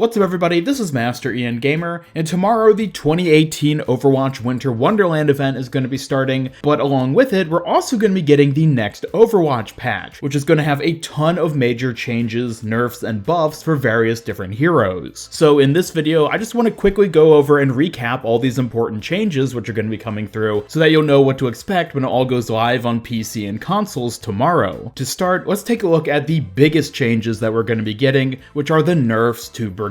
What's up everybody, this is Master Ian Gamer, and tomorrow the 2018 Overwatch Winter Wonderland event is going to be starting, but along with it, we're also going to be getting the next Overwatch patch, which is going to have a ton of major changes, nerfs, and buffs for various different heroes. So in this video, I just want to quickly go over and recap all these important changes which are going to be coming through, so that you'll know what to expect when it all goes live on PC and consoles tomorrow. To start, let's take a look at the biggest changes that we're going to be getting, which are the nerfs to Brigitte.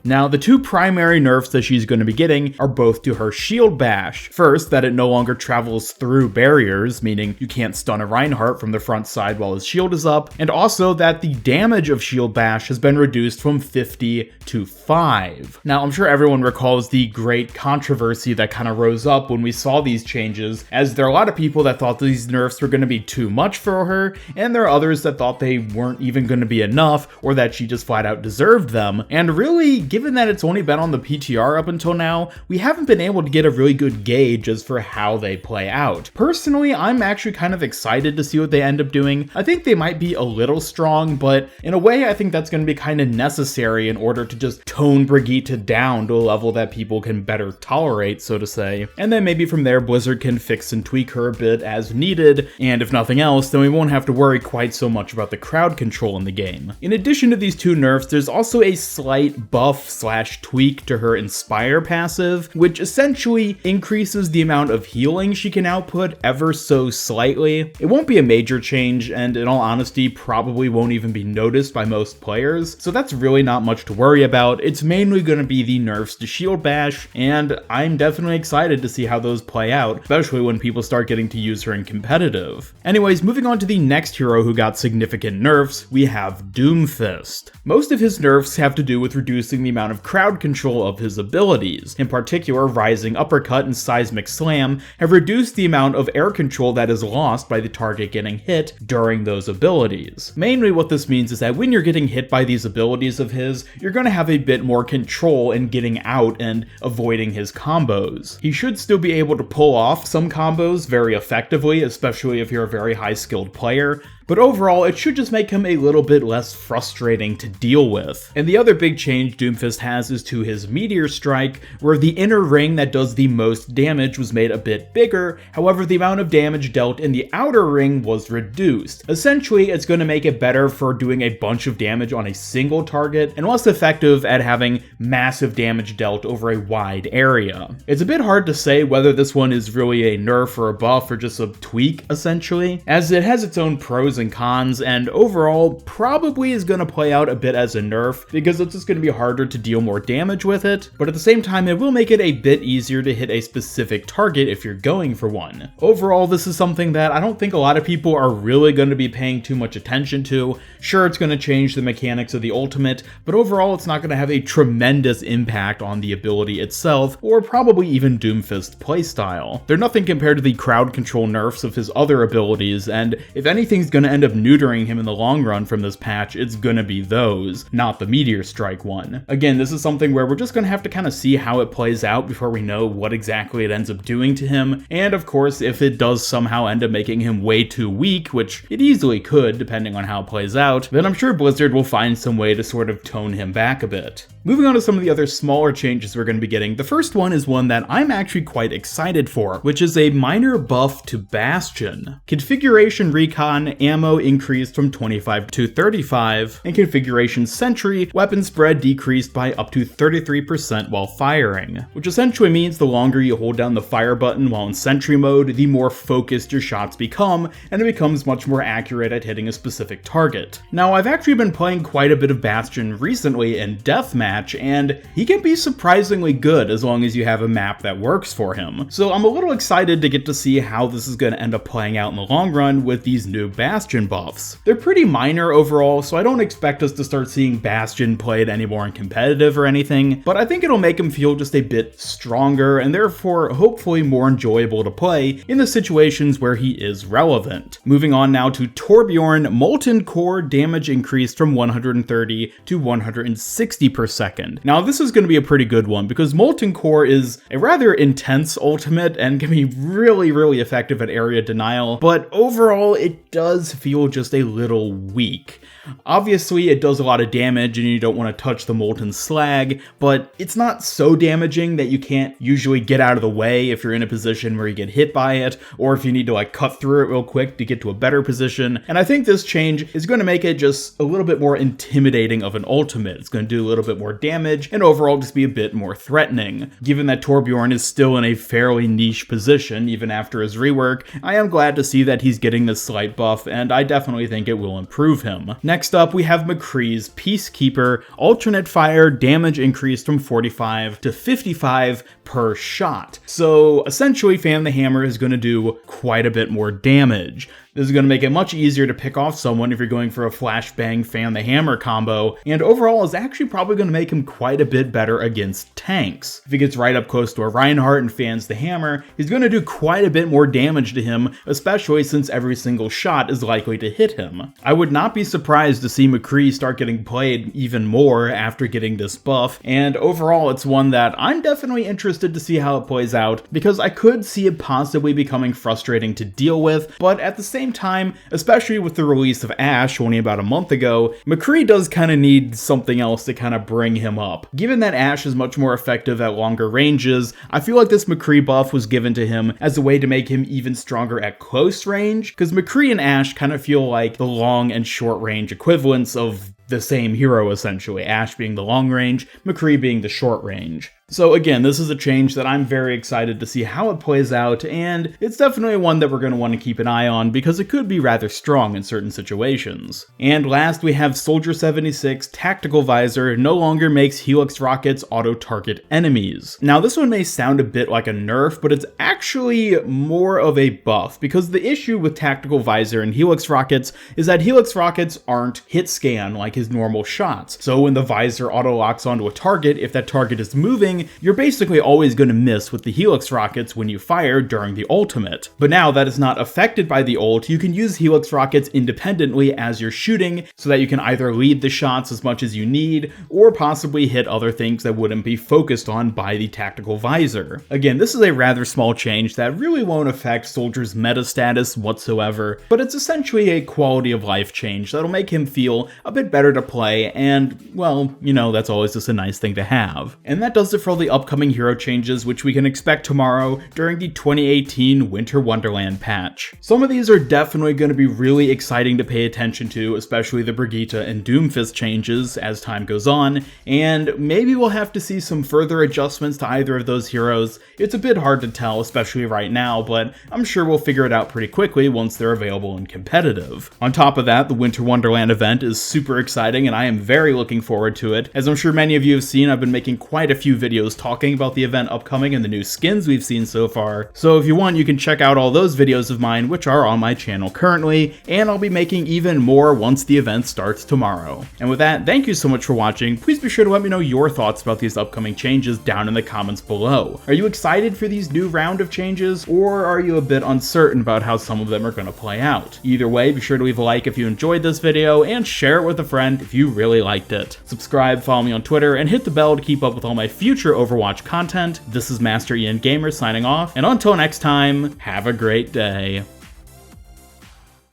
Now, the two primary nerfs that she's going to be getting are both to her shield bash. First, that it no longer travels through barriers, meaning you can't stun a Reinhardt from the front side while his shield is up, and also that the damage of shield bash has been reduced from 50 to 5. Now, I'm sure everyone recalls the great controversy that kind of rose up when we saw these changes, as there are a lot of people that thought these nerfs were going to be too much for her, and there are others that thought they weren't even going to be enough, or that she just flat out deserved them. And really, given that it's only been on the PTR up until now, we haven't been able to get a really good gauge as for how they play out. Personally, I'm actually kind of excited to see what they end up doing. I think they might be a little strong, but in a way I think that's going to be kind of necessary in order to just tone Brigitte down to a level that people can better tolerate, so to say. And then maybe from there Blizzard can fix and tweak her a bit as needed, and if nothing else, then we won't have to worry quite so much about the crowd control in the game. In addition to these two nerfs, there's also a slight buff / tweak to her Inspire passive, which essentially increases the amount of healing she can output ever so slightly. It won't be a major change, and in all honesty, probably won't even be noticed by most players, so that's really not much to worry about. It's mainly going to be the nerfs to shield bash, and I'm definitely excited to see how those play out, especially when people start getting to use her in competitive. Anyways, moving on to the next hero who got significant nerfs, we have Doomfist. Most of his nerfs have to do with reducing the amount of crowd control of his abilities. In particular, Rising Uppercut and Seismic Slam have reduced the amount of air control that is lost by the target getting hit during those abilities. Mainly what this means is that when you're getting hit by these abilities of his, you're going to have a bit more control in getting out and avoiding his combos. He should still be able to pull off some combos very effectively, especially if you're a very high-skilled player, but overall, it should just make him a little bit less frustrating to deal with. And the other big change Doomfist has is to his Meteor Strike, where the inner ring that does the most damage was made a bit bigger, however the amount of damage dealt in the outer ring was reduced. Essentially, it's going to make it better for doing a bunch of damage on a single target, and less effective at having massive damage dealt over a wide area. It's a bit hard to say whether this one is really a nerf or a buff or just a tweak, essentially, as it has its own pros and cons, and overall probably is going to play out a bit as a nerf because it's just going to be harder to deal more damage with it, but at the same time it will make it a bit easier to hit a specific target if you're going for one. Overall, this is something that I don't think a lot of people are really going to be paying too much attention to. Sure, it's going to change the mechanics of the ultimate, but overall it's not going to have a tremendous impact on the ability itself, or probably even Doomfist playstyle. They're nothing compared to the crowd control nerfs of his other abilities, and if anything's going to end up neutering him in the long run from this patch, it's gonna be those, not the Meteor Strike one. Again, this is something where we're just gonna have to kind of see how it plays out before we know what exactly it ends up doing to him, and of course, if it does somehow end up making him way too weak, which it easily could, depending on how it plays out, then I'm sure Blizzard will find some way to sort of tone him back a bit. Moving on to some of the other smaller changes we're going to be getting, the first one is one that I'm actually quite excited for, which is a minor buff to Bastion. Configuration Recon ammo increased from 25 to 35, and Configuration Sentry weapon spread decreased by up to 33% while firing, which essentially means the longer you hold down the fire button while in Sentry mode, the more focused your shots become, and it becomes much more accurate at hitting a specific target. Now, I've actually been playing quite a bit of Bastion recently in Deathmatch, and he can be surprisingly good as long as you have a map that works for him. So I'm a little excited to get to see how this is going to end up playing out in the long run with these new Bastion buffs. They're pretty minor overall, so I don't expect us to start seeing Bastion played anymore in competitive or anything, but I think it'll make him feel just a bit stronger and therefore hopefully more enjoyable to play in the situations where he is relevant. Moving on now to Torbjorn, Molten Core damage increased from 130 to 160 per second. Now this is going to be a pretty good one because Molten Core is a rather intense ultimate and can be really effective at area denial, but overall it does to feel just a little weak. Obviously, it does a lot of damage and you don't want to touch the molten slag, but it's not so damaging that you can't usually get out of the way if you're in a position where you get hit by it, or if you need to like cut through it real quick to get to a better position. And I think this change is going to make it just a little bit more intimidating of an ultimate. It's going to do a little bit more damage and overall just be a bit more threatening. Given that Torbjorn is still in a fairly niche position, even after his rework, I am glad to see that he's getting this slight buff, and I definitely think it will improve him. Next up, we have McCree's Peacekeeper, alternate fire, damage increased from 45 to 55 per shot. So essentially, Fan the Hammer is going to do quite a bit more damage. This is going to make it much easier to pick off someone if you're going for a flashbang Fan the Hammer combo, and overall is actually probably going to make him quite a bit better against tanks. If he gets right up close to a Reinhardt and fans the hammer, he's going to do quite a bit more damage to him, especially since every single shot is likely to hit him. I would not be surprised to see McCree start getting played even more after getting this buff, and overall it's one that I'm definitely interested to see how it plays out, because I could see it possibly becoming frustrating to deal with, but at the same time, especially with the release of Ashe only about a month ago, McCree does kind of need something else to kind of bring him up. Given that Ashe is much more effective at longer ranges, I feel like this McCree buff was given to him as a way to make him even stronger at close range, because McCree and Ashe kind of feel like the long and short range equivalents of the same hero essentially, Ashe being the long range, McCree being the short range. So again, this is a change that I'm very excited to see how it plays out, and it's definitely one that we're going to want to keep an eye on because it could be rather strong in certain situations. And last, we have Soldier 76 Tactical Visor no longer makes Helix rockets auto-target enemies. Now this one may sound a bit like a nerf, but it's actually more of a buff, because the issue with Tactical Visor and Helix rockets is that Helix rockets aren't hit scan like his normal shots. So when the visor auto-locks onto a target, if that target is moving, you're basically always going to miss with the Helix rockets when you fire during the ultimate. But now that is not affected by the ult, you can use Helix rockets independently as you're shooting, so that you can either lead the shots as much as you need, or possibly hit other things that wouldn't be focused on by the Tactical Visor. Again, this is a rather small change that really won't affect Soldier's meta status whatsoever, but it's essentially a quality of life change that'll make him feel a bit better to play, and, well, you know, that's always just a nice thing to have. And that does it for all the upcoming hero changes, which we can expect tomorrow during the 2018 Winter Wonderland patch. Some of these are definitely going to be really exciting to pay attention to, especially the Brigitte and Doomfist changes as time goes on, and maybe we'll have to see some further adjustments to either of those heroes. It's a bit hard to tell, especially right now, but I'm sure we'll figure it out pretty quickly once they're available and competitive. On top of that, the Winter Wonderland event is super exciting, and I am very looking forward to it. As I'm sure many of you have seen, I've been making quite a few videos talking about the event upcoming and the new skins we've seen so far. So if you want, you can check out all those videos of mine, which are on my channel currently, and I'll be making even more once the event starts tomorrow. And with that, thank you so much for watching. Please be sure to let me know your thoughts about these upcoming changes down in the comments below. Are you excited for these new round of changes, or are you a bit uncertain about how some of them are going to play out? Either way, be sure to leave a like if you enjoyed this video, and share it with a friend if you really liked it. Subscribe, follow me on Twitter, and hit the bell to keep up with all my future Overwatch content. This is Master Ian Gamer signing off, and until next time, have a great day.